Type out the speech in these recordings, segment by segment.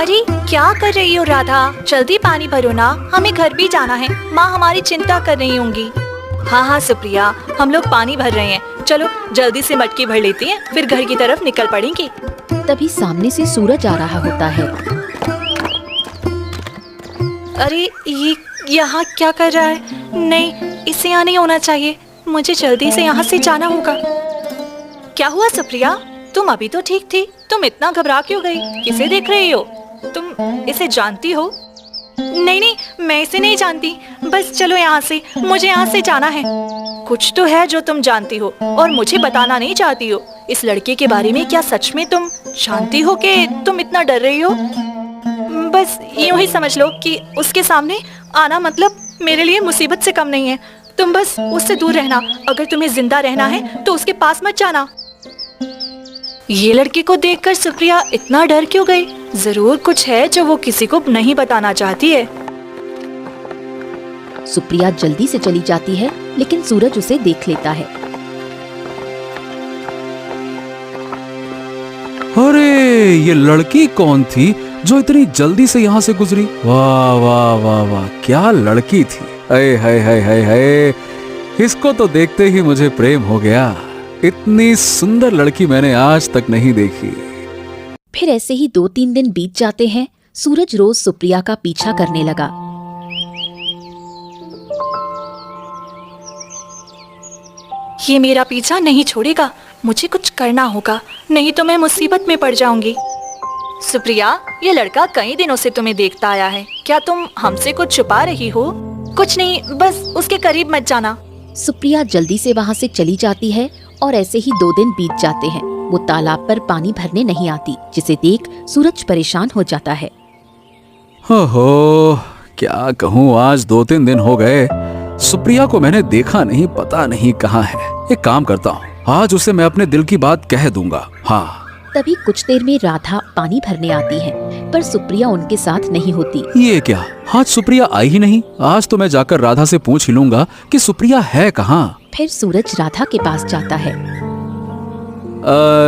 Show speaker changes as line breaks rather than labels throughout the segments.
अरे क्या कर रही हो राधा? जल्दी पानी भरो ना, हमें घर भी जाना है। माँ हमारी चिंता कर रही होंगी। हाँ हाँ सुप्रिया, हम लोग पानी भर रहे हैं। चलो जल्दी से मटकी भर लेती हैं, फिर घर की तरफ निकल पड़ेंगे।
तभी सामने से सूरज आ रहा होता है।
अरे ये यहाँ क्या कर रहा है? नहीं, इसे यहाँ नहीं होना चाहिए। मुझे जल्दी से यहाँ से जाना होगा। क्या हुआ सुप्रिया? तुम अभी तो ठीक थी, तुम इतना घबरा क्यों गई? किसे देख रही हो? तुम इसे जानती हो? नहीं नहीं, मैं इसे नहीं जानती। बस चलो यहाँ से, मुझे यहाँ से जाना है। कुछ तो है जो तुम जानती हो और मुझे बताना नहीं चाहती हो। इस लड़के के बारे में क्या सच में तुम जानती हो कि तुम इतना डर रही हो? बस यूं ही समझ लो कि उसके सामने आना मतलब मेरे लिए मुसीबत से कम नहीं है। तुम बस उससे दूर रहना। अगर तुम्हें जिंदा रहना है तो उसके पास मत जाना। ये लड़के को देखकर सुप्रिया इतना डर क्यों गई? जरूर कुछ है जो वो किसी को नहीं बताना चाहती है।
सुप्रिया जल्दी से चली जाती है, लेकिन सूरज उसे देख लेता है।
अरे ये लड़की कौन थी जो इतनी जल्दी से यहाँ से गुजरी? वाह वाह वाह वाह, क्या लड़की थी! अरे हाय हाय हाय हाय, इसको तो देखते ही मुझे प्रेम हो गया। इतनी सुंदर लड़की मैंने आज तक नहीं देखी।
फिर ऐसे ही 2-3 दिन बीत जाते हैं। सूरज रोज सुप्रिया का पीछा करने लगा।
ये मेरा पीछा नहीं छोड़ेगा, मुझे कुछ करना होगा, नहीं तो मैं मुसीबत में पड़ जाऊंगी। सुप्रिया, ये लड़का कई दिनों से तुम्हें देखता आया है। क्या तुम हमसे कुछ छुपा रही हो? कुछ नहीं, बस उसके करीब मत जाना।
सुप्रिया जल्दी से वहाँ से चली जाती है और ऐसे ही 2 दिन बीत जाते हैं। वो तालाब पर पानी भरने नहीं आती, जिसे देख सूरज परेशान हो जाता है।
हो क्या कहूँ, आज 2-3 दिन हो गए सुप्रिया को मैंने देखा नहीं, पता नहीं कहाँ है। एक काम करता हूँ, आज उसे मैं अपने दिल की बात कह दूंगा। हाँ।
तभी कुछ देर में राधा पानी भरने आती है, पर सुप्रिया उनके साथ नहीं होती।
ये क्या, आज सुप्रिया आई ही नहीं? आज तो मैं जाकर राधा से पूछ ही लूंगा कि सुप्रिया है कहाँ।
फिर सूरज राधा के पास जाता है।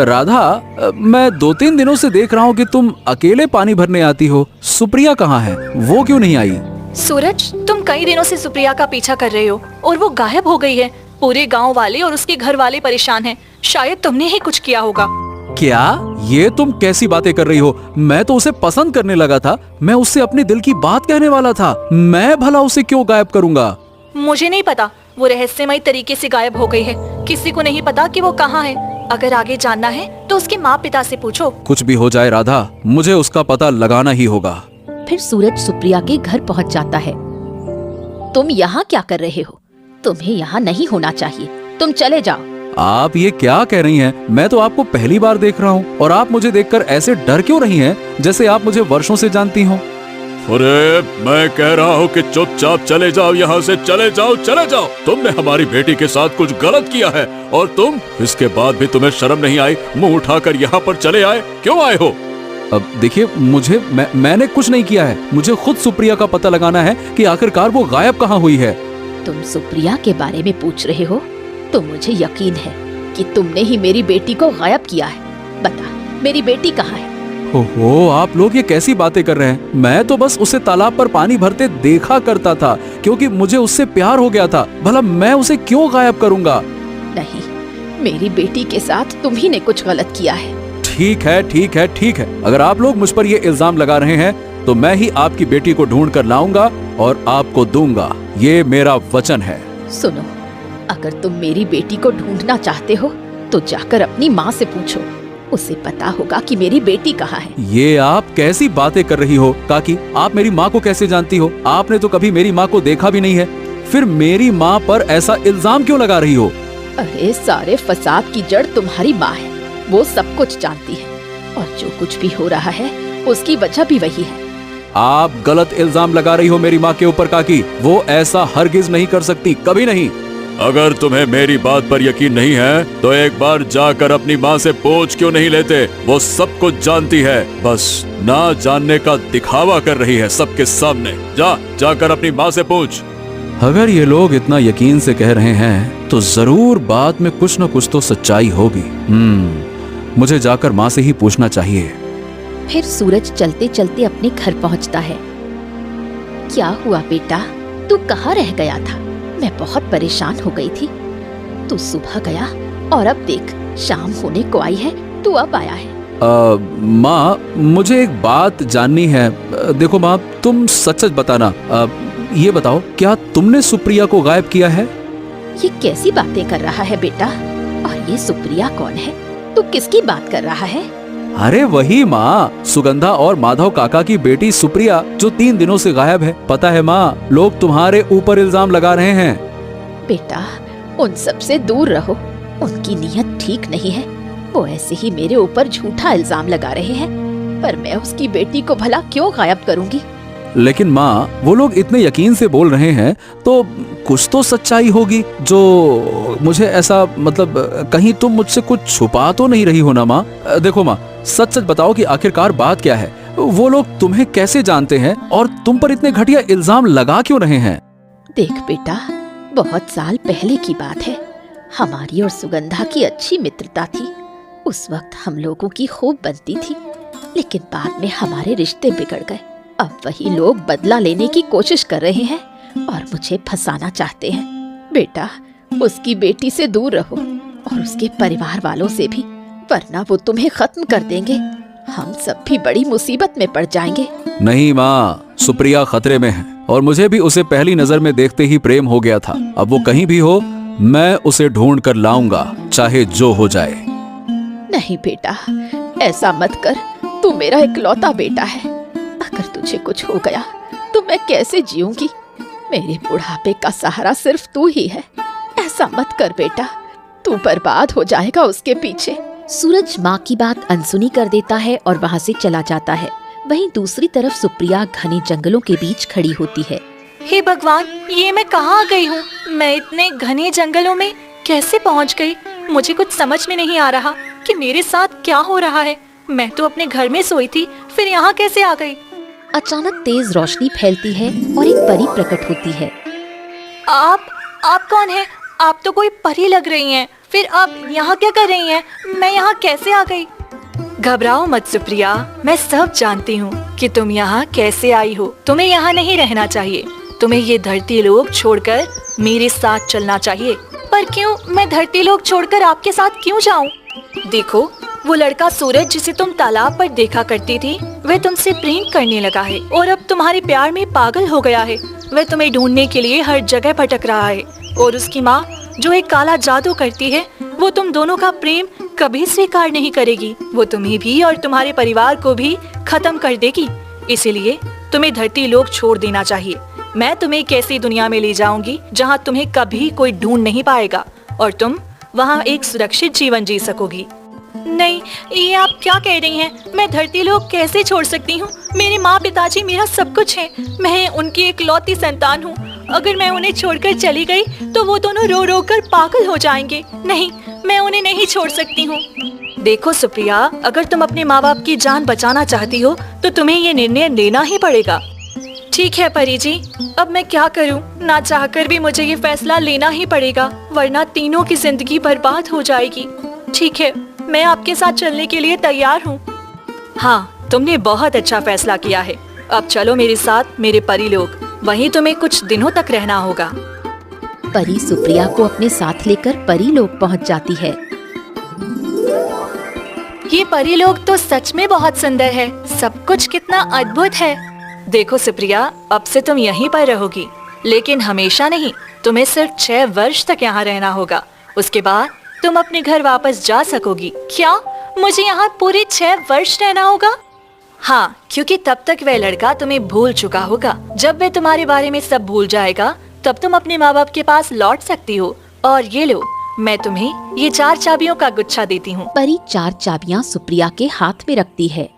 राधा, मैं 2-3 दिनों से देख रहा हूँ कि तुम अकेले पानी भरने आती हो। सुप्रिया कहाँ है? वो क्यों नहीं आई?
सूरज, तुम कई दिनों से सुप्रिया का पीछा कर रहे हो और वो गायब हो गई है। पूरे गांव वाले और उसके घर वाले परेशान हैं। शायद तुमने ही कुछ किया होगा।
क्या? ये तुम कैसी बातें कर रही हो? मैं तो उसे पसंद करने लगा था। मैं उससे अपने दिल की बात कहने वाला था। मैं भला उसे क्यों गायब करूंगा?
मुझे नहीं पता, वो रहस्यमय तरीके से गायब हो गई है। किसी को नहीं पता कि वो कहाँ है। अगर आगे जानना है तो उसके माँ पिता से पूछो।
कुछ भी हो जाए राधा, मुझे उसका पता लगाना ही होगा।
फिर सूरज सुप्रिया के घर पहुंच जाता है। तुम यहाँ क्या कर रहे हो? तुम्हें यहाँ नहीं होना चाहिए, तुम चले जाओ।
आप ये क्या कह रही हैं? मैं तो आपको पहली बार देख रहा हूँ और आप मुझे देखकर ऐसे डर क्यों रही हैं, जैसे आप मुझे वर्षों से जानती हो।
अरे मैं कह रहा हूँ कि चुपचाप चले जाओ, यहाँ से चले जाओ, चले जाओ। तुमने हमारी बेटी के साथ कुछ गलत किया है और तुम इसके बाद भी तुम्हें शर्म नहीं आई? मुंह उठाकर यहाँ पर चले आए, क्यों आए हो?
अब देखिए, मैंने कुछ नहीं किया है। मुझे खुद सुप्रिया का पता लगाना है कि आखिरकार वो गायब कहाँ हुई है।
तुम सुप्रिया के बारे में पूछ रहे हो तो मुझे यकीन है कि तुमने ही मेरी बेटी को गायब किया है। बता, मेरी बेटी कहाँ है?
ओहो, आप लोग ये कैसी बातें कर रहे हैं? मैं तो बस उसे तालाब पर पानी भरते देखा करता था, क्योंकि मुझे उससे प्यार हो गया था। भला मैं उसे क्यों गायब करूंगा?
नहीं, मेरी बेटी के साथ तुम ही ने कुछ गलत किया है।
ठीक है, ठीक है, ठीक है। अगर आप लोग मुझ पर ये इल्जाम लगा रहे हैं तो मैं ही आपकी बेटी को ढूंढ कर लाऊंगा और आपको दूंगा। ये मेरा वचन है।
सुनो, अगर तुम मेरी बेटी को ढूंढना चाहते हो तो जाकर अपनी माँ से पूछो। उसे पता होगा कि मेरी बेटी कहाँ है।
ये आप कैसी बातें कर रही हो काकी? आप मेरी माँ को कैसे जानती हो? आपने तो कभी मेरी माँ को देखा भी नहीं है। फिर मेरी माँ पर ऐसा इल्जाम क्यों लगा रही हो?
अरे, सारे फसाद की जड़ तुम्हारी माँ है। वो सब कुछ जानती है और जो कुछ भी हो रहा है उसकी वजह भी वही है।
आप गलत इल्जाम लगा रही हो मेरी माँ के ऊपर काकी। वो ऐसा हरगिज नहीं कर सकती, कभी नहीं।
अगर तुम्हें मेरी बात पर यकीन नहीं है तो एक बार जाकर अपनी माँ से पूछ क्यों नहीं लेते? वो सब कुछ जानती है, बस ना जानने का दिखावा कर रही है सबके सामने। जाकर अपनी माँ से पूछ।
अगर ये लोग इतना यकीन से कह रहे हैं तो जरूर बात में कुछ न कुछ तो सच्चाई होगी। मुझे जाकर माँ से ही पूछना चाहिए।
फिर सूरज चलते चलते अपने घर पहुंचता है। क्या हुआ बेटा, तू कहाँ रह गया था? मैं बहुत परेशान हो गई थी। तू सुबह गया और अब देख शाम होने को आई है, तू अब आया है।
माँ, मुझे एक बात जाननी है। देखो माँ, तुम सच सच बताना। ये बताओ, क्या तुमने सुप्रिया को गायब किया है?
ये कैसी बातें कर रहा है बेटा? और ये सुप्रिया कौन है? तू किसकी बात कर रहा है?
अरे वही माँ, सुगंधा और माधव काका की बेटी सुप्रिया, जो 3 दिनों से गायब है। पता है माँ, लोग तुम्हारे ऊपर इल्जाम लगा रहे हैं।
बेटा, उन सब से दूर रहो, उनकी नीयत ठीक नहीं है। वो ऐसे ही मेरे ऊपर झूठा इल्जाम लगा रहे हैं, पर मैं उसकी बेटी को भला क्यों गायब करूंगी?
लेकिन माँ, वो लोग इतने यकीन से बोल रहे हैं तो कुछ तो सच्चाई होगी। जो मुझे ऐसा मतलब, कहीं तुम मुझसे कुछ छुपा तो नहीं रही हो ना माँ? देखो माँ, सच सच बताओ कि आखिरकार बात क्या है। वो लोग तुम्हें कैसे जानते हैं और तुम पर इतने घटिया इल्जाम लगा क्यों रहे हैं?
देख बेटा, बहुत साल पहले की बात है। हमारी और सुगंधा की अच्छी मित्रता थी। उस वक्त हम लोगों की खूब बनती थी, लेकिन बाद में हमारे रिश्ते बिगड़ गए। अब वही लोग बदला लेने की कोशिश कर रहे हैं और मुझे फंसाना चाहते हैं। बेटा, उसकी बेटी से दूर रहो और उसके परिवार वालों से भी, वरना वो तुम्हें खत्म कर देंगे। हम सब भी बड़ी मुसीबत में पड़ जाएंगे।
नहीं माँ, सुप्रिया खतरे में है और मुझे भी उसे पहली नजर में देखते ही प्रेम हो गया था। अब वो कहीं भी हो, मैं उसे ढूंढ कर लाऊंगा, चाहे जो हो जाए।
नहीं बेटा, ऐसा मत कर। तू मेरा इकलौता बेटा है। अगर तुझे कुछ हो गया तो मैं कैसे जीऊंगी? मेरे बुढ़ापे का सहारा सिर्फ तू ही है। ऐसा मत कर बेटा, तू बर्बाद हो जाएगा उसके पीछे। सूरज माँ की बात अनसुनी कर देता है और वहाँ से चला जाता है। वहीं दूसरी तरफ सुप्रिया घने जंगलों के बीच खड़ी होती है।
हे भगवान, ये मैं कहाँ आ गई हूँ? मैं इतने घने जंगलों में कैसे पहुँच गई? मुझे कुछ समझ में नहीं आ रहा कि मेरे साथ क्या हो रहा है। मैं तो अपने घर में सोई थी, फिर यहाँ कैसे आ गई?
अचानक तेज रोशनी फैलती है और एक परी प्रकट होती है।
आप कौन है? आप तो कोई परी लग रही हैं। फिर आप यहाँ क्या कर रही हैं? मैं यहाँ कैसे आ गई? घबराओ मत सुप्रिया, मैं सब जानती हूँ कि तुम यहाँ कैसे आई हो। तुम्हें यहाँ नहीं रहना चाहिए। तुम्हें ये धरती लोक छोड़कर मेरे साथ चलना चाहिए। पर क्यों? मैं धरती लोक छोड़कर आपके साथ क्यों जाऊँ? देखो, वो लड़का सूरज जिसे तुम तालाब पर देखा करती थी, वह तुमसे प्रेम करने लगा है और अब तुम्हारे प्यार में पागल हो गया है। वह तुम्हें ढूंढने के लिए हर जगह भटक रहा है और उसकी माँ, जो एक काला जादू करती है, वो तुम दोनों का प्रेम कभी स्वीकार नहीं करेगी। वो तुम्हें भी और तुम्हारे परिवार को भी खत्म कर देगी। इसीलिए तुम्हें धरती लोक छोड़ देना चाहिए। मैं तुम्हें एक ऐसी दुनिया में ले जाऊंगी जहाँ तुम्हें कभी कोई ढूंढ नहीं पाएगा और तुम वहाँ एक सुरक्षित जीवन जी सकोगी। नहीं, ये आप क्या कह रही हैं? मैं धरती लोक कैसे छोड़ सकती हूँ? मेरे माँ पिताजी मेरा सब कुछ है। मैं उनकी इकलौती संतान हूँ। अगर मैं उन्हें छोड़कर चली गई तो वो दोनों रो रो कर पागल हो जाएंगे। नहीं, मैं उन्हें नहीं छोड़ सकती हूँ। देखो सुप्रिया, अगर तुम अपने माँ बाप की जान बचाना चाहती हो तो तुम्हें ये निर्णय लेना ही पड़ेगा। ठीक है परी जी, अब मैं क्या करूँ? ना चाहकर भी मुझे ये फैसला लेना ही पड़ेगा, वरना तीनों की जिंदगी बर्बाद हो जाएगी। ठीक है, मैं आपके साथ चलने के लिए तैयार हूँ। हाँ, तुमने बहुत अच्छा फैसला किया है। अब चलो मेरे साथ मेरे परी लोग। वहीं तुम्हें कुछ दिनों तक रहना होगा।
परी सुप्रिया को अपने साथ लेकर परी लोग पहुँच जाती है।
ये परी लोग तो सच में बहुत सुंदर है। सब कुछ कितना अद्भुत है। देखो सुप्रिया, अब से तुम यहीं पर रहोगी, लेकिन हमेशा नहीं। तुम्हें सिर्फ 6 वर्ष तक यहाँ रहना होगा। उसके बाद तुम अपने घर वापस जा सकोगी। क्या मुझे यहाँ पूरे 6 वर्ष रहना होगा? हाँ, क्योंकि तब तक वह लड़का तुम्हें भूल चुका होगा। जब वह तुम्हारे बारे में सब भूल जाएगा, तब तुम अपने माँ बाप के पास लौट सकती हो। और ये लो, मैं तुम्हें ये 4 चाबियों का गुच्छा देती हूँ।
परी 4 चाबियाँ सुप्रिया के हाथ में रखती है।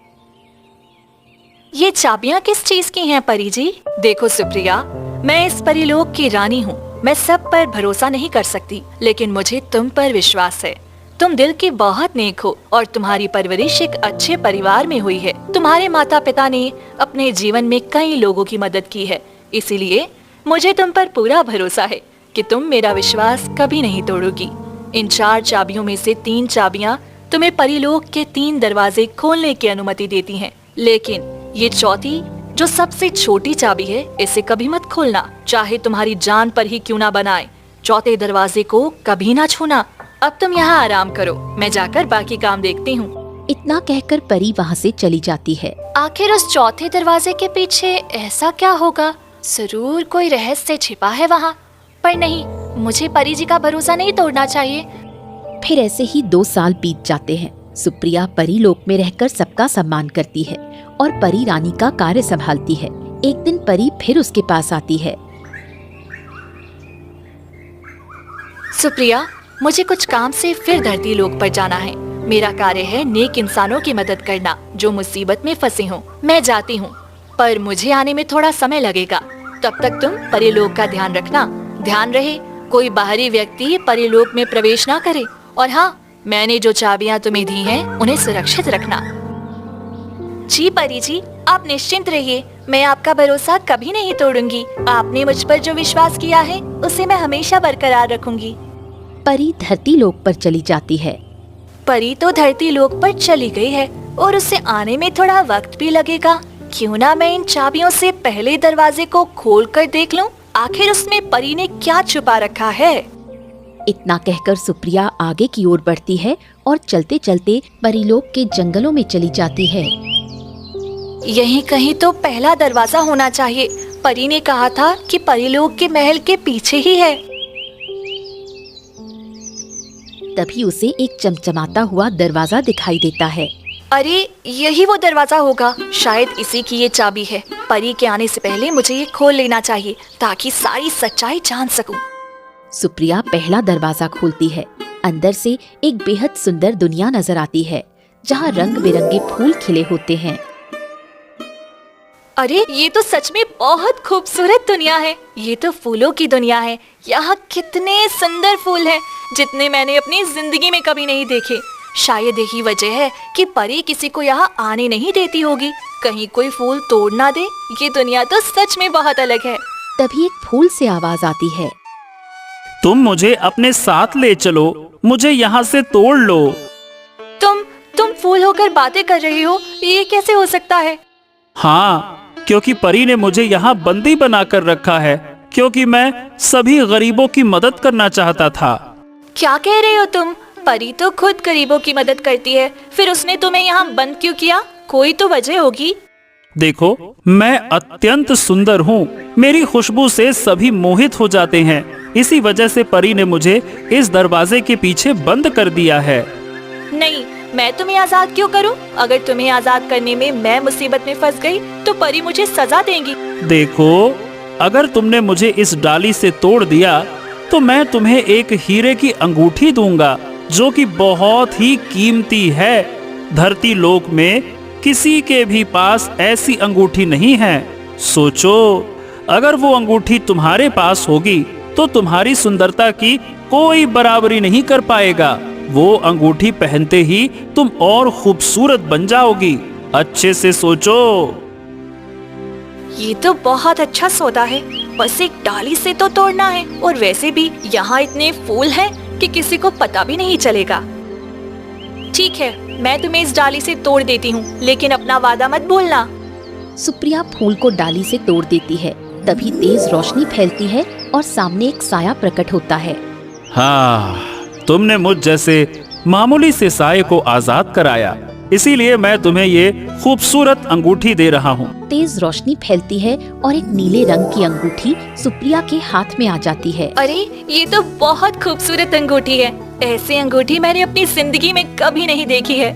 ये चाबियाँ किस चीज की हैं परी जी? देखो सुप्रिया, मैं इस परीलोक की रानी हूँ। मैं सब पर भरोसा नहीं कर सकती, लेकिन मुझे तुम पर विश्वास है। तुम दिल के बहुत नेक हो और तुम्हारी परवरिश एक अच्छे परिवार में हुई है। तुम्हारे माता पिता ने अपने जीवन में कई लोगों की मदद की है, इसीलिए मुझे तुम पर पूरा भरोसा है कि तुम मेरा विश्वास कभी नहीं तोड़ोगी। इन 4 चाबियों में से 3 चाबियाँ तुम्हें परीलोक के 3 दरवाजे खोलने की अनुमति देती हैं। लेकिन ये चौथी जो सबसे छोटी चाबी है, इसे कभी मत खोलना, चाहे तुम्हारी जान पर ही क्यों ना बनाए। चौथे दरवाजे को कभी ना छूना। अब तुम यहाँ आराम करो, मैं जाकर बाकी काम देखती हूँ।
इतना कहकर परी वहाँ से चली जाती है।
आखिर उस चौथे दरवाजे के पीछे ऐसा क्या होगा? जरूर कोई रहस्य छिपा है वहाँ। पर नहीं, मुझे परी जी का भरोसा नहीं तोड़ना चाहिए।
फिर ऐसे ही 2 साल बीत जाते हैं। सुप्रिया परी लोक में रहकर सबका सम्मान करती है और परी रानी का कार्य संभालती है। एक दिन परी फिर उसके पास आती है।
सुप्रिया, मुझे कुछ काम से फिर धरती लोक पर जाना है। मेरा कार्य है नेक इंसानों की मदद करना जो मुसीबत में फंसे हों। मैं जाती हूँ, पर मुझे आने में थोड़ा समय लगेगा। तब तक तुम परिलोक का ध्यान रखना। ध्यान रहे कोई बाहरी व्यक्ति परिलोक में प्रवेश ना करे। और हाँ, मैंने जो चाबियां तुम्हें दी हैं, उन्हें सुरक्षित रखना। जी परी जी, आप निश्चिंत रहिए, मैं आपका भरोसा कभी नहीं तोड़ूंगी। आपने मुझ पर जो विश्वास किया है, उसे मैं हमेशा बरकरार रखूंगी।
परी धरती लोक पर चली जाती है।
परी तो धरती लोक पर चली गई है और उसे आने में थोड़ा वक्त भी लगेगा। क्यों ना मैं इन चाबियों से पहले दरवाजे को खोलकर देख लूं, आखिर उसमें परी ने क्या छुपा रखा है।
इतना कहकर सुप्रिया आगे की ओर बढ़ती है और चलते चलते परीलोक के जंगलों में चली जाती है।
यहीं कहीं तो पहला दरवाजा होना चाहिए। परी ने कहा था कि परीलोक के महल के पीछे ही है।
तभी उसे एक चमचमाता हुआ दरवाजा दिखाई देता है।
अरे, यही वो दरवाजा होगा। शायद इसी की ये चाबी है। परी के आने से पहले मुझे ये खोल लेना चाहिए ताकि सारी सच्चाई जान सकूं।
सुप्रिया पहला दरवाजा खोलती है। अंदर से एक बेहद सुंदर दुनिया नजर आती है, जहाँ रंग बिरंगे फूल खिले होते हैं।
अरे, ये तो सच में बहुत खूबसूरत दुनिया है। ये तो फूलों की दुनिया है। यहाँ कितने सुंदर फूल हैं, जितने मैंने अपनी जिंदगी में कभी नहीं देखे। शायद यही वजह है कि परी किसी को यहाँ आने नहीं देती होगी। कहीं कोई फूल तोड़ ना दे। ये दुनिया तो सच में बहुत अलग है।
तभी एक फूल से आवाज आती है।
तुम मुझे अपने साथ ले चलो, मुझे यहाँ से तोड़ लो।
तुम फूल होकर बातें कर रही हो? ये कैसे हो सकता है?
हाँ, क्योंकि परी ने मुझे यहाँ बंदी बना कर रखा है, क्योंकि मैं सभी गरीबों की मदद करना चाहता था।
क्या कह रहे हो तुम? परी तो खुद गरीबों की मदद करती है, फिर उसने तुम्हें यहाँ बंद क्यों किया? कोई तो वजह होगी।
देखो, मैं अत्यंत सुंदर हूँ। मेरी खुशबू से सभी मोहित हो जाते हैं। इसी वजह से परी ने मुझे इस दरवाजे के पीछे बंद कर दिया है।
नहीं, मैं तुम्हें आजाद क्यों करूं? अगर तुम्हें आजाद करने में मैं मुसीबत में फंस गई तो परी मुझे सजा देंगी।
देखो, अगर तुमने मुझे इस डाली से तोड़ दिया तो मैं तुम्हें एक हीरे की अंगूठी दूंगा, जो कि बहुत ही कीमती है। धरती लोक में किसी के भी पास ऐसी अंगूठी नहीं है। सोचो, अगर वो अंगूठी तुम्हारे पास होगी तो तुम्हारी सुंदरता की कोई बराबरी नहीं कर पाएगा। वो अंगूठी पहनते ही तुम और खूबसूरत बन जाओगी। अच्छे से सोचो।
ये तो बहुत अच्छा सौदा है। बस एक डाली से तो तोड़ना है, और वैसे भी यहाँ इतने फूल हैं कि किसी को पता भी नहीं चलेगा। ठीक है, मैं तुम्हें इस डाली से तोड़ देती हूँ, लेकिन अपना वादा मत भूलना।
सुप्रिया फूल को डाली से तोड़ देती है। तभी तेज रोशनी फैलती है और सामने एक साया प्रकट होता है।
हाँ, तुमने मुझ जैसे मामूली से साये को आजाद कराया, इसीलिए मैं तुम्हें ये खूबसूरत अंगूठी दे रहा हूँ।
तेज रोशनी फैलती है और एक नीले रंग की अंगूठी सुप्रिया के हाथ में आ जाती है।
अरे, ये तो बहुत खूबसूरत अंगूठी है। ऐसी अंगूठी मैंने अपनी जिंदगी में कभी नहीं देखी है।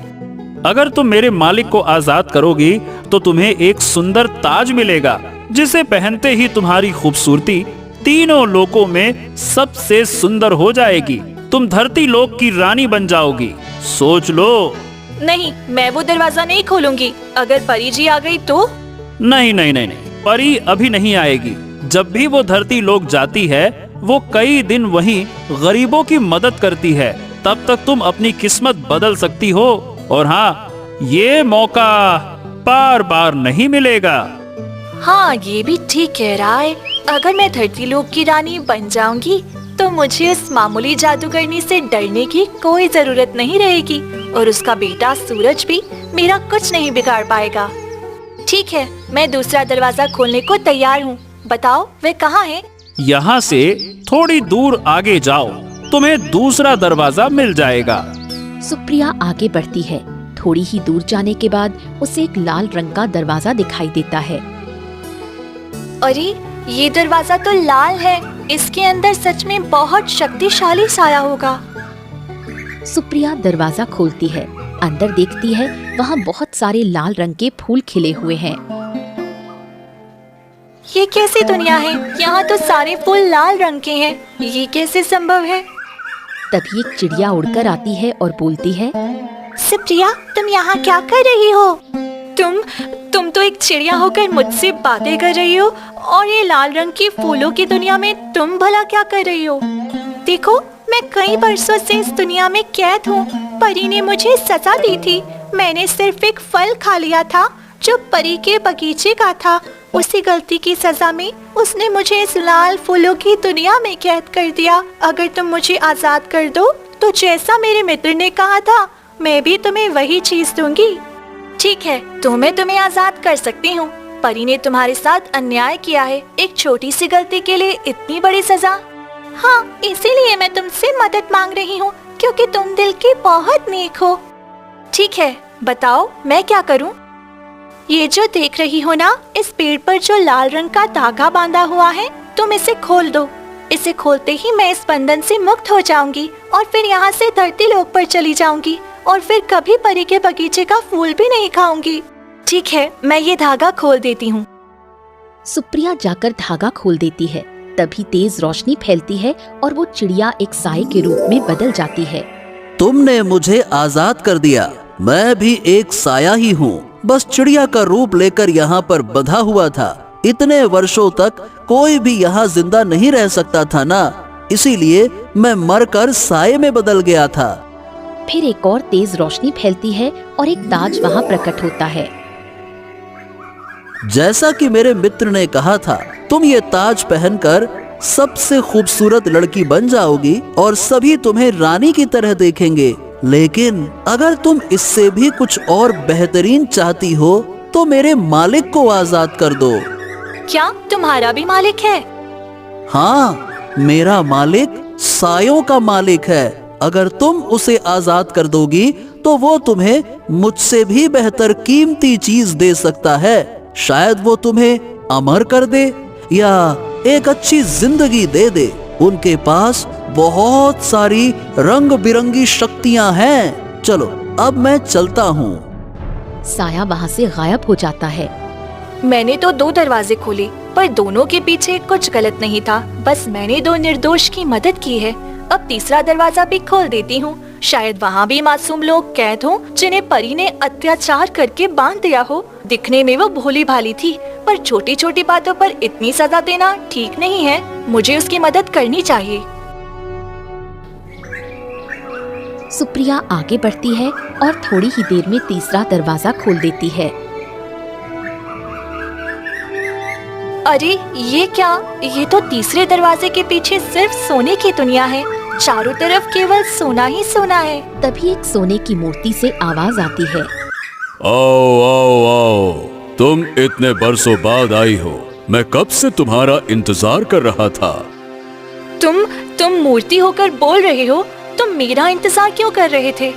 अगर तुम मेरे मालिक को आजाद करोगी तो तुम्हें एक सुंदर ताज मिलेगा, जिसे पहनते ही तुम्हारी खूबसूरती तीनों लोकों में सबसे सुंदर हो जाएगी। तुम धरती लोक की रानी बन जाओगी। सोच लो।
नहीं, मैं वो दरवाजा नहीं खोलूंगी। अगर परी जी आ गई तो?
नहीं नहीं नहीं नहीं, परी अभी नहीं आएगी। जब भी वो धरती लोक जाती है, वो कई दिन वहीं गरीबों की मदद करती है। तब तक तुम अपनी किस्मत बदल सकती हो। और हाँ, ये मौका बार बार नहीं मिलेगा।
हाँ, ये भी ठीक कह रहा है। अगर मैं धरती लोक की रानी बन जाऊंगी तो मुझे उस मामूली जादूगरनी से डरने की कोई जरूरत नहीं रहेगी, और उसका बेटा सूरज भी मेरा कुछ नहीं बिगाड़ पाएगा। ठीक है, मैं दूसरा दरवाजा खोलने को तैयार हूँ। बताओ वे कहाँ है?
यहाँ से थोड़ी दूर आगे जाओ, तुम्हें दूसरा दरवाजा मिल जाएगा।
सुप्रिया आगे बढ़ती है। थोड़ी ही दूर जाने के बाद उसे एक लाल रंग का दरवाजा दिखाई देता है।
अरे ये दरवाजा तो लाल है, इसके अंदर सच में बहुत शक्तिशाली साया होगा।
सुप्रिया दरवाजा खोलती है। अंदर देखती है, वहाँ बहुत सारे लाल रंग के फूल खिले हुए हैं।
ये कैसी दुनिया है? यहाँ तो सारे फूल लाल रंग के हैं। ये कैसे संभव है?
तभी एक चिड़िया उड़कर आती है और बोलती है,
सुप्रिया, तुम यहाँ क्या कर रही हो? तुम तो एक चिड़िया होकर मुझसे बातें कर रही हो, और ये लाल रंग की फूलों की दुनिया में तुम भला क्या कर रही हो? देखो, मैं कई बरसों से इस दुनिया में कैद हूँ। परी ने मुझे सजा दी थी। मैंने सिर्फ एक फल खा लिया था जो परी के बगीचे का था। उसी गलती की सजा में उसने मुझे इस लाल फूलों की दुनिया में कैद कर दिया। अगर तुम मुझे आजाद कर दो तो जैसा मेरे मित्र ने कहा था, मैं भी तुम्हें वही चीज दूंगी। ठीक है, तो मैं तुम्हें आजाद कर सकती हूँ। परी ने तुम्हारे साथ अन्याय किया है। एक छोटी सी गलती के लिए इतनी बड़ी सजा। हाँ, इसीलिए मैं तुमसे मदद मांग रही हूँ, क्योंकि तुम दिल की बहुत नेक हो। ठीक है, बताओ मैं क्या करूँ? ये जो देख रही हो ना, इस पेड़ पर जो लाल रंग का धागा बांधा हुआ है, तुम इसे खोल दो। इसे खोलते ही मैं इस बंधन से मुक्त हो जाऊंगी और फिर यहाँ से धरती लोक पर चली जाऊंगी और फिर कभी परी के बगीचे का फूल भी नहीं खाऊंगी। ठीक है, मैं ये धागा खोल देती हूँ।
सुप्रिया जाकर धागा खोल देती है। तभी तेज रोशनी फैलती है और वो चिड़िया एक साए के रूप में बदल जाती है।
तुमने मुझे आजाद कर दिया। मैं भी एक साया ही हूँ, बस चिड़िया का रूप लेकर यहाँ पर बंधा हुआ था। इतने वर्षों तक कोई भी यहाँ जिंदा नहीं रह सकता था ना, इसीलिए मैं मरकर साये में बदल गया था।
फिर एक और तेज रोशनी फैलती है और एक ताज वहाँ प्रकट होता है।
जैसा कि मेरे मित्र ने कहा था, तुम ये ताज पहनकर सबसे खूबसूरत लड़की बन जाओगी और सभी तुम्हें रानी की तरह देखेंगे। लेकिन अगर तुम इससे भी कुछ और बेहतरीन चाहती हो तो मेरे मालिक को आजाद कर दो।
क्या तुम्हारा भी मालिक है?
हाँ, मेरा मालिक सायों का मालिक है। अगर तुम उसे आजाद कर दोगी तो वो तुम्हें मुझसे भी बेहतर कीमती चीज दे सकता है। शायद वो तुम्हें अमर कर दे या एक अच्छी जिंदगी दे दे। उनके पास बहुत सारी रंग बिरंगी शक्तियां हैं। चलो, अब मैं चलता हूँ।
साया वहाँ से गायब हो जाता है।
मैंने तो 2 दरवाजे खोले, पर दोनों के पीछे कुछ गलत नहीं था। बस मैंने 2 निर्दोष की मदद की है। अब तीसरा दरवाजा भी खोल देती हूँ। शायद वहाँ भी मासूम लोग कैद हों, जिन्हें परी ने अत्याचार करके बांध दिया हो। दिखने में वो भोली भाली थी, पर छोटी छोटी बातों पर इतनी सजा देना ठीक नहीं है। मुझे उसकी मदद करनी चाहिए।
सुप्रिया आगे बढ़ती है और थोड़ी ही देर में तीसरा दरवाजा खोल देती है।
अरे ये क्या? ये तो तीसरे दरवाजे के पीछे सिर्फ सोने की दुनिया है। चारों तरफ केवल सोना ही सोना है।
तभी एक सोने की मूर्ति से आवाज आती है।
आओ आओ आओ, तुम इतने बरसों बाद आई हो। मैं कब से तुम्हारा इंतजार कर रहा था।
तुम मूर्ति होकर बोल रहे हो? तुम मेरा इंतजार क्यों कर रहे थे?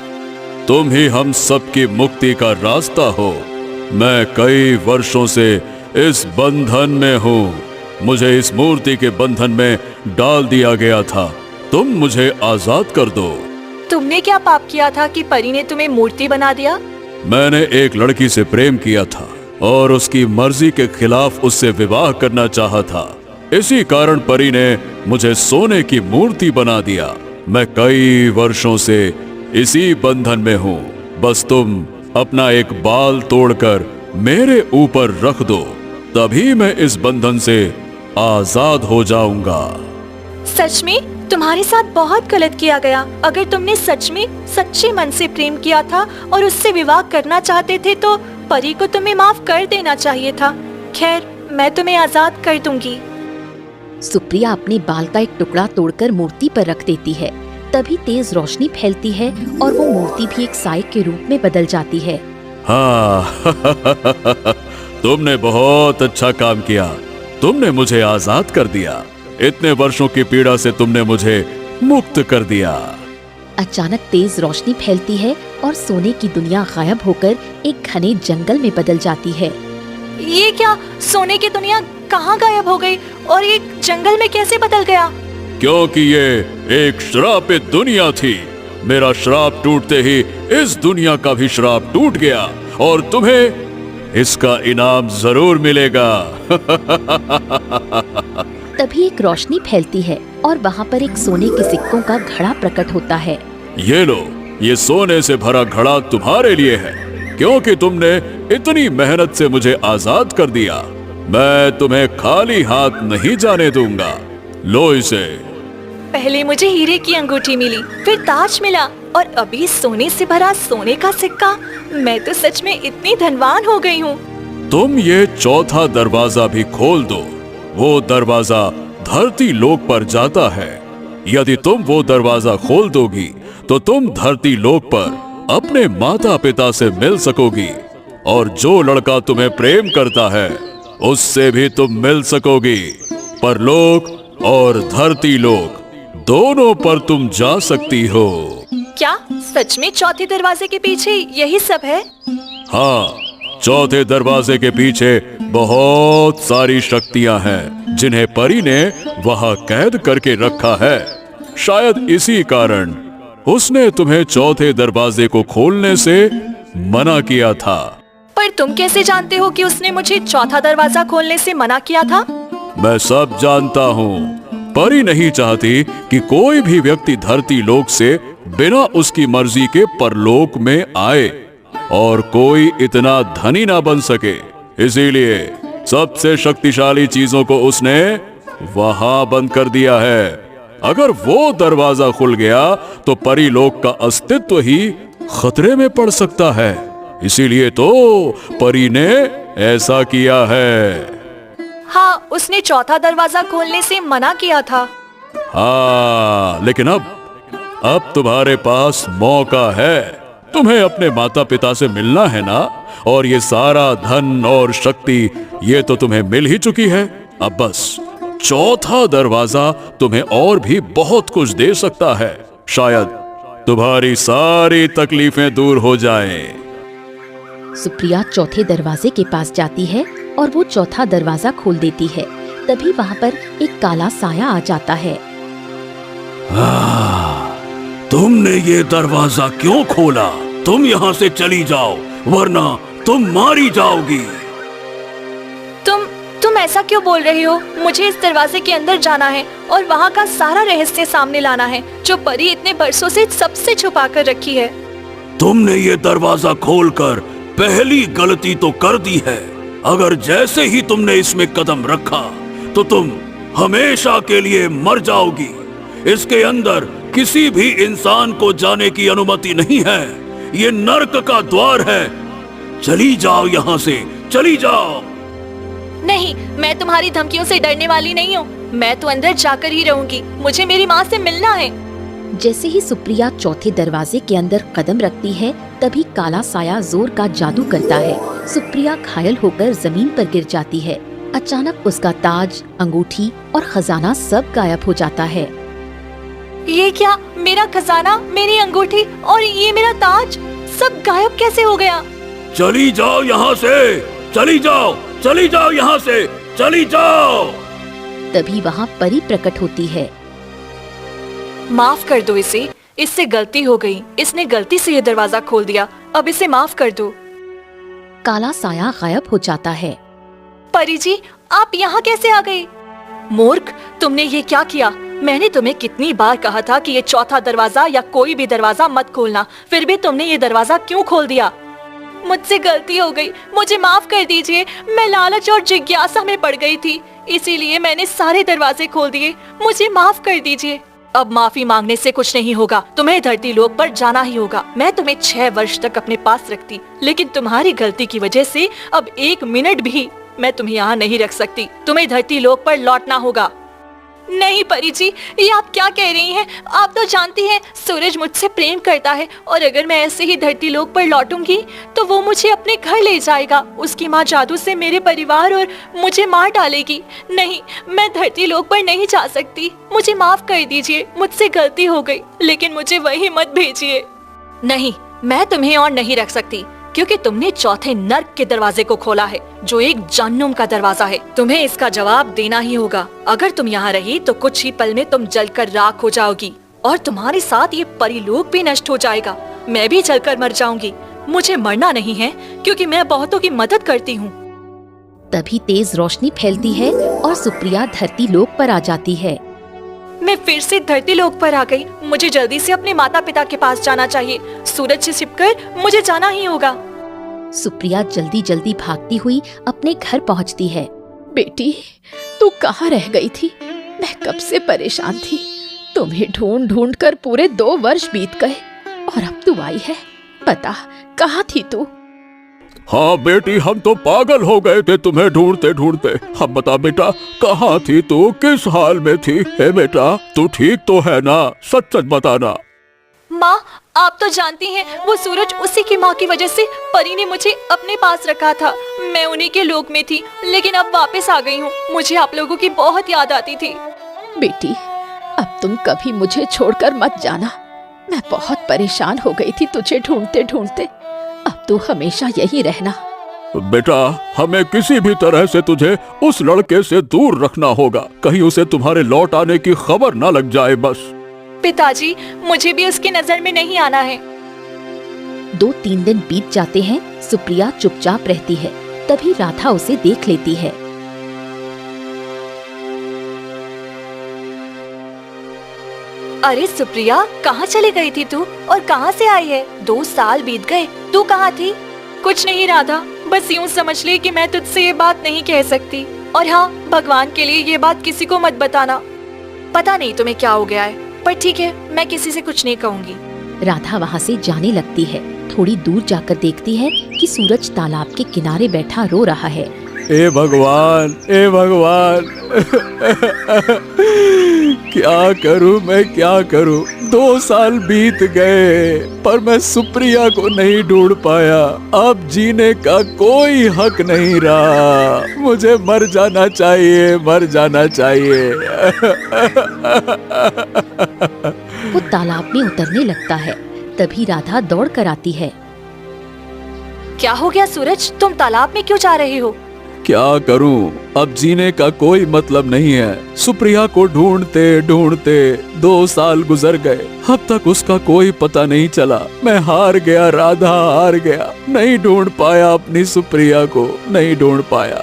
तुम ही हम सबकी मुक्ति का रास्ता हो। मैं कई वर्षों से इस बंधन में हूँ। मुझे इस मूर्ति के बंधन में डाल दिया गया था। तुम मुझे आजाद कर दो।
तुमने क्या पाप किया था कि परी ने तुम्हें मूर्ति बना दिया?
मैंने एक लड़की से प्रेम किया था और उसकी मर्जी के खिलाफ उससे विवाह करना चाहा था। इसी कारण परी ने मुझे सोने की मूर्ति बना दिया। मैं कई वर्षों से इसी बंधन में हूँ। बस तुम अपना एक बाल तोड़कर मेरे ऊपर रख दो, तभी मैं इस बंधन से आजाद हो जाऊंगा।
सच में तुम्हारे साथ बहुत गलत किया गया। अगर तुमने सच में सच्चे मन से प्रेम किया था और उससे विवाह करना चाहते थे तो परी को तुम्हें माफ कर देना चाहिए था। खैर, मैं तुम्हें आजाद कर दूंगी।
सुप्रिया अपने बाल का एक टुकड़ा तोड़कर मूर्ति पर रख देती है। तभी तेज रोशनी फैलती है और वो मूर्ति भी एक साए के रूप में बदल जाती है।
हाँ तुमने बहुत अच्छा काम किया। तुमने मुझे आजाद कर दिया। इतने वर्षों की पीड़ा से तुमने मुझे मुक्त कर दिया।
अचानक तेज रोशनी फैलती है और सोने की दुनिया गायब होकर एक घने जंगल में बदल जाती है।
ये क्या, सोने की दुनिया कहाँ गायब हो गई और ये जंगल में कैसे बदल गया?
क्योंकि ये एक श्रापित दुनिया थी। मेरा श्राप टूटते ही इस दुनिया का भी श्राप टूट गया और तुम्हें इसका इनाम जरूर मिलेगा।
तभी एक रोशनी फैलती है और वहाँ पर एक सोने के सिक्कों का घड़ा प्रकट होता है।
ये लो, ये सोने से भरा घड़ा तुम्हारे लिए है, क्योंकि तुमने इतनी मेहनत से मुझे आजाद कर दिया। मैं तुम्हें खाली हाथ नहीं जाने दूंगा। लो इसे।
पहले मुझे हीरे की अंगूठी मिली, फिर ताज मिला और अभी सोने से भरा सोने का सिक्का। मैं तो सच में इतनी धनवान हो गई हूँ।
तुम ये चौथा दरवाजा भी खोल दो। वो दरवाजा धरती लोक पर जाता है। यदि तुम वो दरवाजा खोल दोगी तो तुम धरती लोक पर अपने माता पिता से मिल सकोगी और जो लड़का तुम्हें प्रेम करता है उससे भी तुम मिल सकोगी। परलोक और धरती लोक दोनों पर तुम जा सकती हो।
क्या सच में चौथे दरवाजे के पीछे यही सब है?
हाँ, चौथे दरवाजे के पीछे बहुत सारी शक्तियां हैं जिन्हें परी ने वहां कैद करके रखा है। शायद इसी कारण उसने तुम्हें चौथे दरवाजे को खोलने से मना किया था।
पर तुम कैसे जानते हो कि उसने मुझे चौथा दरवाजा खोलने से मना किया था?
मैं सब जानता हूँ। परी नहीं चाहती कि कोई भी व्यक्ति धरती लोक से बिना उसकी मर्जी के परलोक में आए और कोई इतना धनी ना बन सके। इसीलिए सबसे शक्तिशाली चीजों को उसने वहां बंद कर दिया है। अगर वो दरवाजा खुल गया तो परी लोक का अस्तित्व ही खतरे में पड़ सकता है। इसीलिए तो परी ने ऐसा किया है।
हाँ, उसने चौथा दरवाजा खोलने से मना किया था।
हाँ, लेकिन अब तुम्हारे पास मौका है। तुम्हें अपने माता पिता से मिलना है ना, और ये सारा धन और शक्ति ये तो तुम्हें मिल ही चुकी है। अब बस चौथा दरवाजा तुम्हें और भी बहुत कुछ दे सकता है। शायद तुम्हारी सारी तकलीफें दूर हो जाएं।
सुप्रिया चौथे दरवाजे के पास जाती है और वो चौथा दरवाजा खोल देती है। तभी वहाँ पर एक काला साया आ जाता है।
तुमने ये दरवाजा क्यों खोला? तुम यहाँ से चली जाओ, वरना तुम मारी जाओगी।
तुम ऐसा क्यों बोल रहे हो? मुझे इस दरवाजे के अंदर जाना है और वहाँ का सारा रहस्य सामने लाना है जो परी इतने बरसों से सबसे छुपा कर रखी है।
तुमने ये दरवाजा खोलकर पहली गलती तो कर दी है। अगर जैसे ही तुमने इसमें कदम रखा तो तुम हमेशा के लिए मर जाओगी। इसके अंदर किसी भी इंसान को जाने की अनुमति नहीं है। ये नर्क का द्वार है। चली जाओ यहाँ से, चली जाओ।
नहीं, मैं तुम्हारी धमकियों से डरने वाली नहीं हूँ। मैं तो अंदर जाकर ही रहूंगी। मुझे मेरी माँ से मिलना है।
जैसे ही सुप्रिया चौथे दरवाजे के अंदर कदम रखती है तभी काला साया जोर का जादू करता है। सुप्रिया घायल होकर जमीन पर गिर जाती है। अचानक उसका ताज, अंगूठी और खजाना सब गायब हो जाता है।
ये क्या? मेरा खजाना, मेरी अंगूठी और ये मेरा ताज सब गायब कैसे हो गया?
चली जाओ यहाँ से, चली जाओ, चली जाओ यहाँ से, चली जाओ।
तभी वहाँ परी प्रकट होती है।
माफ कर दो इसे, इससे गलती हो गई। इसने गलती से ये दरवाजा खोल दिया। अब इसे माफ कर दो।
काला साया गायब हो जाता है।
परी जी, आप यहाँ कैसे आ गई? मूर्ख, तुमने ये क्या किया? मैंने तुम्हें कितनी बार कहा था कि ये चौथा दरवाजा या कोई भी दरवाजा मत खोलना, फिर भी तुमने ये दरवाजा क्यों खोल दिया? मुझसे गलती हो गई, मुझे माफ कर दीजिए। मैं लालच और जिज्ञासा में पड़ गई थी, इसीलिए मैंने सारे दरवाजे खोल दिए। मुझे माफ कर दीजिए। अब माफी मांगने से कुछ नहीं होगा। तुम्हें धरती लोक पर जाना ही होगा। मैं तुम्हें 6 वर्ष तक अपने पास रखती, लेकिन तुम्हारी गलती की वजह से अब 1 मिनट भी मैं तुम्हें यहाँ नहीं रख सकती। तुम्हें धरती लोक पर लौटना होगा। नहीं परी जी, ये आप क्या कह रही हैं? आप तो जानती हैं सूरज मुझसे प्रेम करता है और अगर मैं ऐसे ही धरती लोक पर लौटूंगी तो वो मुझे अपने घर ले जाएगा। उसकी माँ जादू से मेरे परिवार और मुझे मार डालेगी। नहीं, मैं धरती लोक पर नहीं जा सकती। मुझे माफ कर दीजिए, मुझसे गलती हो गई, लेकिन मुझे वहीं मत भेजिए। नहीं, मैं तुम्हें और नहीं रख सकती क्योंकि तुमने चौथे नर्क के दरवाजे को खोला है जो एक जहन्नुम का दरवाजा है। तुम्हें इसका जवाब देना ही होगा। अगर तुम यहाँ रही तो कुछ ही पल में तुम जलकर राख हो जाओगी और तुम्हारे साथ ये परिलोक भी नष्ट हो जाएगा। मैं भी जलकर मर जाऊंगी। मुझे मरना नहीं है क्योंकि मैं बहुतों की मदद करती हूँ।
तभी तेज रोशनी फैलती है और सुप्रिया धरती लोक पर आ जाती है।
मैं फिर से धरती लोक पर आ गई। मुझे जल्दी से अपने माता पिता के पास जाना चाहिए। सूरज से छिपकर मुझे जाना ही होगा।
सुप्रिया जल्दी जल्दी भागती हुई अपने घर पहुंचती है। बेटी, तू कहाँ रह गई थी? मैं कब से परेशान थी। तुम्हें ढूंढ ढूंढ कर पूरे 2 वर्ष बीत गए और अब तू आई है। बता, कहाँ थी तू?
हाँ बेटी, हम तो पागल हो गए थे तुम्हें ढूंढते ढूंढते। अब बता बेटा, कहाँ थी तू? किस हाल में थी? हे बेटा, तू ठीक तो है ना? सच सच बताना।
माँ, आप तो जानती हैं वो सूरज उसी की माँ की वजह से परी ने मुझे अपने पास रखा था। मैं उन्हीं के लोक में थी, लेकिन अब वापस आ गई हूँ। मुझे आप लोगों की बहुत याद आती थी।
बेटी, अब तुम कभी मुझे छोड़कर मत जाना। मैं बहुत परेशान हो गई थी तुझे ढूंढते ढूंढते। अब तू हमेशा यही रहना।
बेटा, हमें किसी भी तरह से तुझे उस लड़के से दूर रखना होगा। कहीं उसे तुम्हारे लौट आने की खबर न लग जाए बस।
पिताजी, मुझे भी उसकी नजर में नहीं आना है।
2-3 दिन बीत जाते हैं। सुप्रिया चुपचाप रहती है। तभी राधा उसे देख लेती है।
अरे सुप्रिया, कहाँ चली गई थी तू और कहाँ से आई है? 2 साल बीत गए, तू कहाँ थी? कुछ नहीं राधा, बस यूँ समझ ले कि मैं तुझसे ये बात नहीं कह सकती। और हाँ, भगवान के लिए ये बात किसी को मत बताना। पता नहीं तुम्हें क्या हो गया है, पर ठीक है, मैं किसी से कुछ नहीं कहूँगी।
राधा वहाँ से जाने लगती है। थोड़ी दूर जाकर देखती है कि सूरज तालाब के किनारे बैठा रो रहा है।
ए भगवान, ए भगवान, क्या करूं मैं, क्या करूं? 2 साल बीत गए पर मैं सुप्रिया को नहीं ढूंढ पाया। अब जीने का कोई हक नहीं रहा। मुझे मर जाना चाहिए, मर जाना चाहिए।
वो तालाब में उतरने लगता है। तभी राधा दौड़ कर आती है।
क्या हो गया सूरज, तुम तालाब में क्यों जा रहे हो?
क्या करूं, अब जीने का कोई मतलब नहीं है। सुप्रिया को ढूंढते ढूंढते 2 साल गुजर गए। अब तक उसका कोई पता नहीं चला। मैं हार गया राधा, हार गया। नहीं ढूंढ पाया अपनी सुप्रिया को, नहीं ढूंढ पाया।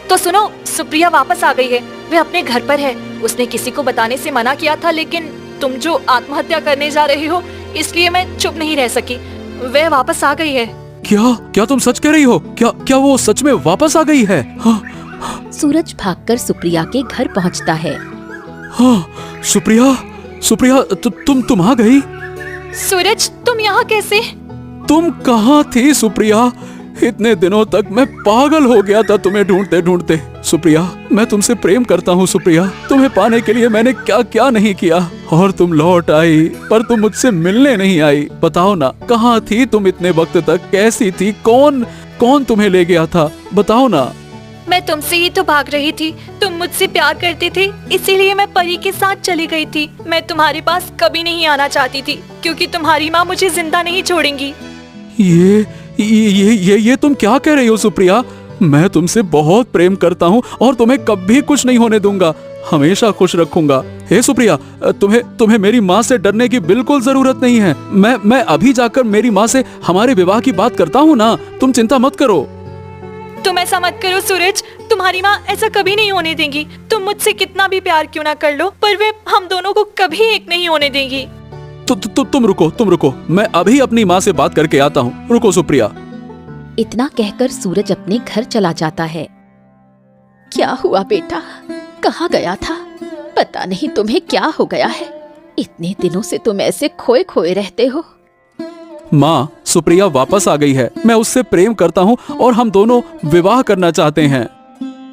तो सुनो, सुप्रिया वापस आ गई है। वह अपने घर पर है। उसने किसी को बताने से मना किया था, लेकिन तुम जो आत्महत्या करने जा रहे हो, इसलिए मैं चुप नहीं रह सकी। वह वापस आ गई है।
क्या तुम सच कह रही हो? क्या वो सच में वापस आ गई है? हाँ,
सूरज भागकर सुप्रिया के घर पहुंचता है।
हाँ, सुप्रिया, तुम आ गई?
सूरज, तुम यहाँ कैसे?
तुम कहाँ थी सुप्रिया? इतने दिनों तक मैं पागल हो गया था तुम्हें ढूंढते ढूंढते। सुप्रिया, मैं तुमसे प्रेम करता हूँ सुप्रिया। तुम्हें पाने के लिए मैंने क्या क्या नहीं किया। और तुम लौट आई, पर तुम मुझसे मिलने नहीं आई। बताओ ना, कहाँ थी तुम इतने वक्त तक? कैसी थी? कौन तुम्हें ले गया था? बताओ ना।
मैं तुमसे ही तो भाग रही थी। तुम मुझसे प्यार करते थे, इसीलिए मैं परी के साथ चली गई थी। मैं तुम्हारे पास कभी नहीं आना चाहती थी, क्योंकि तुम्हारी माँ मुझे जिंदा नहीं छोड़ेंगी।
ये तुम क्या कह रही हो सुप्रिया? मैं तुमसे बहुत प्रेम करता हूँ और तुम्हें कभी कुछ नहीं होने दूंगा। हमेशा खुश रखूंगा। हे सुप्रिया, तुम्हें मेरी माँ से डरने की बिल्कुल जरूरत नहीं है। मैं अभी जाकर मेरी माँ से हमारे विवाह की बात करता हूँ ना। तुम चिंता मत करो।
तुम ऐसा मत करो सूरज, तुम्हारी माँ ऐसा कभी नहीं होने देंगी। तुम मुझसे कितना भी प्यार क्यों ना कर लो, पर वे हम दोनों को कभी एक नहीं होने देंगी।
तुम रुको। मैं अभी अपनी माँ से बात करके आता हूँ। रुको सुप्रिया।
इतना कहकर सूरज अपने घर चला जाता है। क्या हुआ बेटा, कहाँ गया था? पता नहीं तुम्हें क्या हो गया है। इतने दिनों से तुम ऐसे खोए खोए रहते हो।
माँ, सुप्रिया वापस आ गई है। मैं उससे प्रेम करता हूँ और हम दोनों विवाह करना चाहते हैं।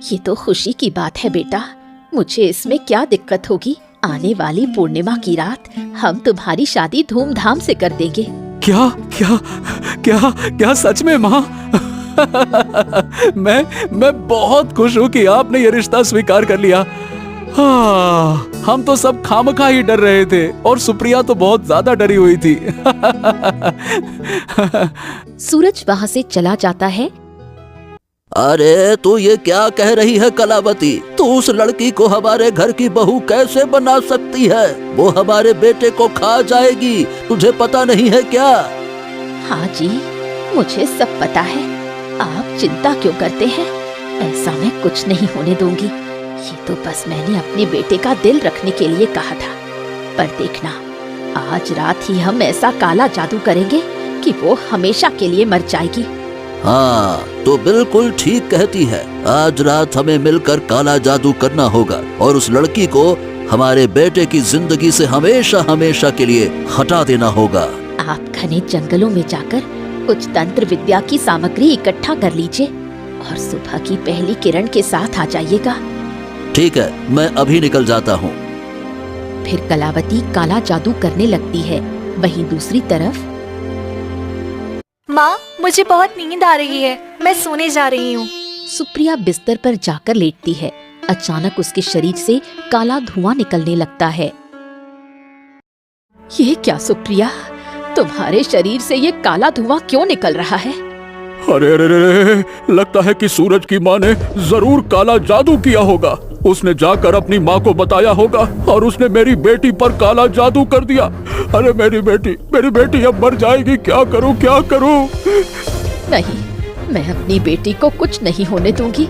ये तो खुशी की बात है बेटा। मुझे इसमें क्या दिक्कत होगी? आने वाली पूर्णिमा की रात हम तुम्हारी शादी धूमधाम से कर देंगे।
क्या क्या क्या क्या सच में माँ? मैं बहुत खुश हूँ कि आपने ये रिश्ता स्वीकार कर लिया। हाँ, हम तो सब खामखा ही डर रहे थे और सुप्रिया तो बहुत ज्यादा डरी हुई थी।
सूरज वहाँ से चला जाता है।
अरे तू ये क्या कह रही है कलावती? तू उस लड़की को हमारे घर की बहू कैसे बना सकती है? वो हमारे बेटे को खा जाएगी, तुझे पता नहीं है क्या?
हाँ जी, मुझे सब पता है। आप चिंता क्यों करते हैं? ऐसा मैं कुछ नहीं होने दूंगी। ये तो बस मैंने अपने बेटे का दिल रखने के लिए कहा था। पर देखना, आज रात ही हम ऐसा काला जादू करेंगे कि वो हमेशा के लिए मर जाएगी।
हाँ, तो बिल्कुल ठीक कहती है। आज रात हमें मिलकर काला जादू करना होगा और उस लड़की को हमारे बेटे की जिंदगी से हमेशा हमेशा के लिए हटा देना होगा।
आप घने जंगलों में जाकर कुछ तंत्र विद्या की सामग्री इकट्ठा कर लीजिए और सुबह की पहली किरण के साथ आ जाइएगा।
ठीक है, मैं अभी निकल जाता हूँ।
फिर कलावती काला जादू करने लगती है। वहीं दूसरी तरफ
माँ, मुझे बहुत नींद आ रही है, मैं सोने जा रही हूँ।
सुप्रिया बिस्तर पर जाकर लेटती है। अचानक उसके शरीर से काला धुआं निकलने लगता है। ये क्या सुप्रिया, तुम्हारे शरीर से ये काला धुआं क्यों निकल रहा है?
अरे अरे अरे, लगता है कि सूरज की माँ ने जरूर काला जादू किया होगा। उसने जाकर अपनी माँ को बताया होगा और उसने मेरी बेटी पर काला जादू कर दिया। अरे मेरी बेटी अब मर जाएगी। क्या करूँ क्या करूँ?
नहीं, मैं अपनी बेटी को कुछ नहीं होने दूंगी।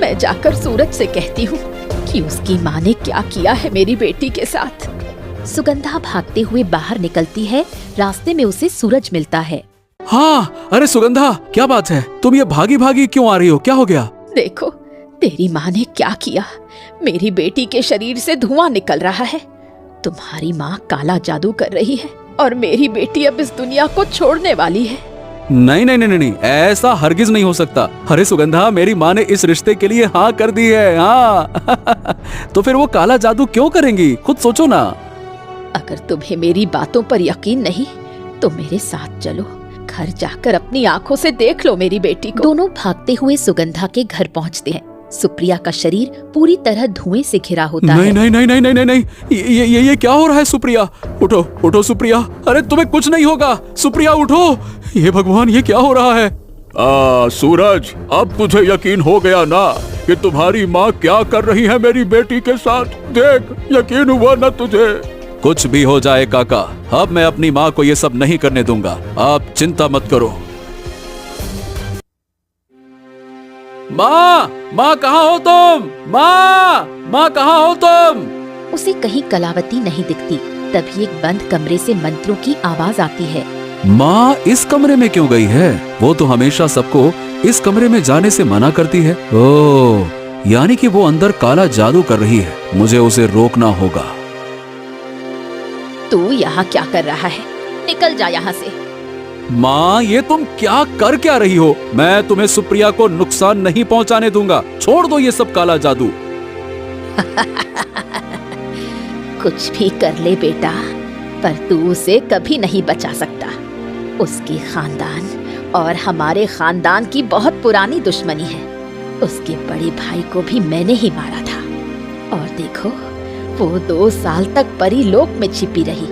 मैं जाकर सूरज से कहती हूँ कि उसकी माँ ने क्या किया है मेरी बेटी के साथ। सुगंधा भागते हुए बाहर निकलती है। रास्ते में उसे सूरज मिलता है।
हाँ, अरे सुगंधा, क्या बात है? तुम ये भागी भागी क्यों आ रही हो? क्या हो गया?
देखो, तेरी माँ ने क्या किया। मेरी बेटी के शरीर से धुआं निकल रहा है। तुम्हारी माँ काला जादू कर रही है और मेरी बेटी अब इस दुनिया को छोड़ने वाली है।
नहीं नहीं नहीं नहीं, ऐसा हरगिज नहीं हो सकता। अरे सुगंधा, मेरी माँ ने इस रिश्ते के लिए हाँ कर दी है। हाँ। तो फिर वो काला जादू क्यों करेंगी? खुद सोचो ना।
अगर तुम्हें मेरी बातों पर यकीन नहीं तो मेरे साथ चलो। घर जाकर अपनी आंखों से देख लो मेरी बेटी को। दोनों भागते हुए सुगंधा के घर पहुंचते हैं। सुप्रिया का शरीर पूरी तरह धुएं से घिरा होता
नहीं,
है।
नहीं नहीं नहीं नहीं नहीं नहीं, ये क्या हो रहा है? सुप्रिया, उठो उठो सुप्रिया। अरे तुम्हें कुछ नहीं होगा। सुप्रिया उठो। ये भगवान, ये क्या हो रहा है?
सूरज, अब तुझे यकीन हो गया ना कि तुम्हारी माँ क्या कर रही है मेरी बेटी के साथ? देख, यकीन हुआ ना तुझे?
कुछ भी हो जाए काका, अब मैं अपनी माँ को ये सब नहीं करने दूंगा। आप चिंता मत करो। माँ कहाँ हो तुम? माँ कहाँ हो तुम?
उसे कहीं कलावती नहीं दिखती। तभी एक बंद कमरे से मंत्रों की आवाज आती है।
माँ इस कमरे में क्यों गई है? वो तो हमेशा सबको इस कमरे में जाने से मना करती है। ओह, यानी कि वो अंदर काला जादू कर रही है। मुझे उसे रोकना होगा।
तू यहाँ क्या कर रहा है? निकल जा यहाँ से।
माँ, ये तुम क्या कर क्या रही हो? मैं तुम्हें सुप्रिया को नुकसान नहीं पहुँचाने दूंगा। छोड़ दो ये सब काला जादू।
कुछ भी कर ले बेटा, पर तू उसे कभी नहीं बचा सकता। उसके खानदान और हमारे खानदान की बहुत पुरानी दुश्मनी है। उसके बड़े भाई को भी मैंने ही मारा था और देखो, वो 2 साल तक परी लोक में छिपी रही,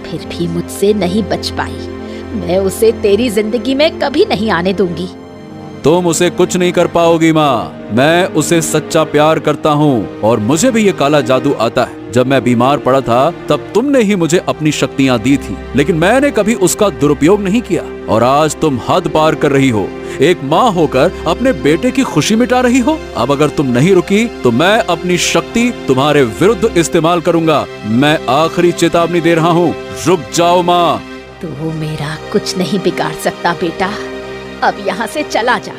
फिर भी मुझसे नहीं बच पाई। मैं उसे तेरी जिंदगी में कभी नहीं आने दूंगी।
तुम उसे कुछ नहीं कर पाओगी माँ। मैं उसे सच्चा प्यार करता हूँ और मुझे भी ये काला जादू आता है। जब मैं बीमार पड़ा था तब तुमने ही मुझे अपनी शक्तियाँ दी थी, लेकिन मैंने कभी उसका दुरुपयोग नहीं किया। और आज तुम हद पार कर रही हो। एक माँ होकर अपने बेटे की खुशी मिटा रही हो। अब अगर तुम नहीं रुकी तो मैं अपनी शक्ति तुम्हारे विरुद्ध इस्तेमाल करूंगा। मैं आखिरी चेतावनी दे रहा हूँ, रुक जाओ माँ।
तू मेरा कुछ नहीं बिगाड़ सकता बेटा, अब यहाँ से चला जा।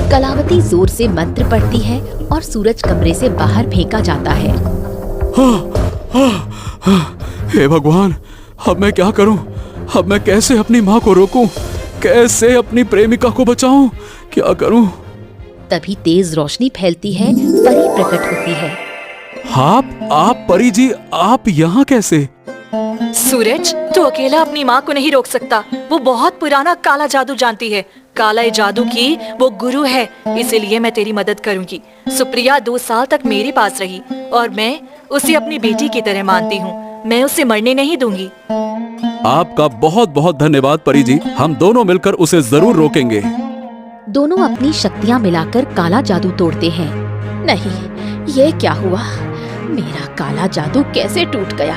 कलावती जोर से मंत्र पढ़ती है और सूरज कमरे से बाहर फेंका जाता है।
हे भगवान, अब मैं क्या करूं? अब मैं कैसे अपनी माँ को रोकूं? कैसे अपनी प्रेमिका को बचाऊं? क्या करूं?
तभी तेज रोशनी फैलती है, परी प्रकट होती है।
आप परी जी, आप यहाँ कैसे?
सूरज, तू अकेला अपनी माँ को नहीं रोक सकता। वो बहुत पुराना काला जादू जानती है। काला जादू की वो गुरु है, इसीलिए मैं तेरी मदद करूंगी। सुप्रिया 2 साल तक मेरे पास रही और मैं उसे अपनी बेटी की तरह मानती हूँ। मैं उसे मरने नहीं दूंगी।
आपका बहुत बहुत धन्यवाद परी जी, हम दोनों मिलकर उसे जरूर रोकेंगे।
दोनों अपनी शक्तियां मिलाकर काला जादू तोड़ते हैं। नहीं, ये क्या हुआ? मेरा काला जादू कैसे टूट गया?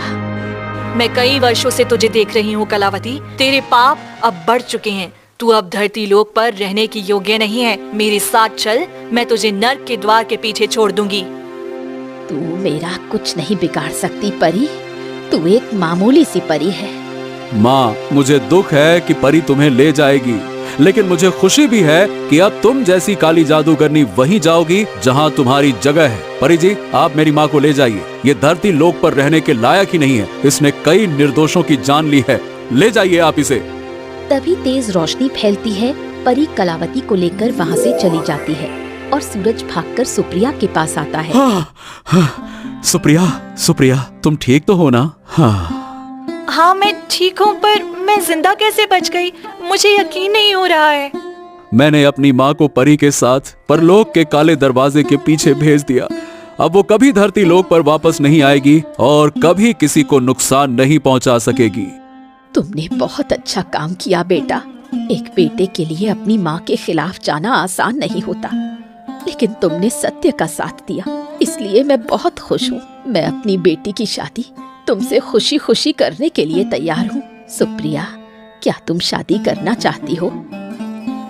मैं कई वर्षों से तुझे देख रही हूँ कलावती। तेरे पाप अब बढ़ चुके हैं। तू अब धरती लोक पर रहने की योग्य नहीं है। मेरे साथ चल, मैं तुझे नर्क के द्वार के पीछे छोड़ दूंगी।
तू मेरा कुछ नहीं बिगाड़ सकती परी। तू एक मामूली सी परी है।
माँ, मुझे दुख है कि परी तुम्हें ले जाएगी, लेकिन मुझे खुशी भी है कि अब तुम जैसी काली जादूगरनी वहीं जाओगी जहाँ तुम्हारी जगह है। परी जी, आप मेरी माँ को ले जाइए। ये धरती लोक पर रहने के लायक ही नहीं है। इसने कई निर्दोषों की जान ली है। ले जाइए आप इसे।
तभी तेज रोशनी फैलती है। परी कलावती को लेकर वहाँ से चली जाती है और सूरज भागकर सुप्रिया के पास आता है।
सुप्रिया, तुम ठीक तो हो ना?
हाँ, मैं ठीक हूँ, पर मैं जिंदा कैसे बच गई? मुझे यकीन नहीं हो रहा है।
मैंने अपनी माँ को परी के साथ परलोक के काले दरवाजे के पीछे भेज दिया। अब वो कभी धरती लोक पर वापस नहीं आएगी और कभी किसी को नुकसान नहीं पहुंचा सकेगी।
तुमने बहुत अच्छा काम किया बेटा। एक बेटे के लिए अपनी माँ के खिलाफ जाना आसान नहीं होता, लेकिन तुमने सत्य का साथ दिया, इसलिए मैं बहुत खुश हूँ। मैं अपनी बेटी की शादी तुमसे खुशी खुशी करने के लिए तैयार हूँ। सुप्रिया, क्या तुम शादी करना चाहती हो?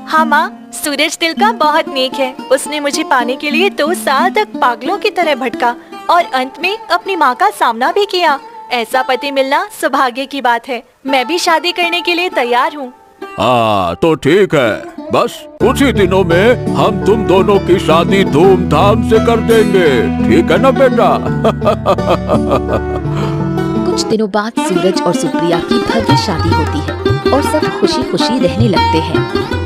हाँ माँ, सूरज दिल का बहुत नेक है। उसने मुझे पाने के लिए 2 साल तक पागलों की तरह भटका और अंत में अपनी माँ का सामना भी किया। ऐसा पति मिलना सौभाग्य की बात है। मैं भी शादी करने के लिए तैयार हूँ।
हाँ, तो ठीक है। बस कुछ ही दिनों में हम तुम दोनों की शादी धूमधाम से कर देंगे। ठीक है ना बेटा?
कुछ दिनों बाद सूरज और सुप्रिया की भव्य शादी होती है और सब खुशी खुशी रहने लगते हैं।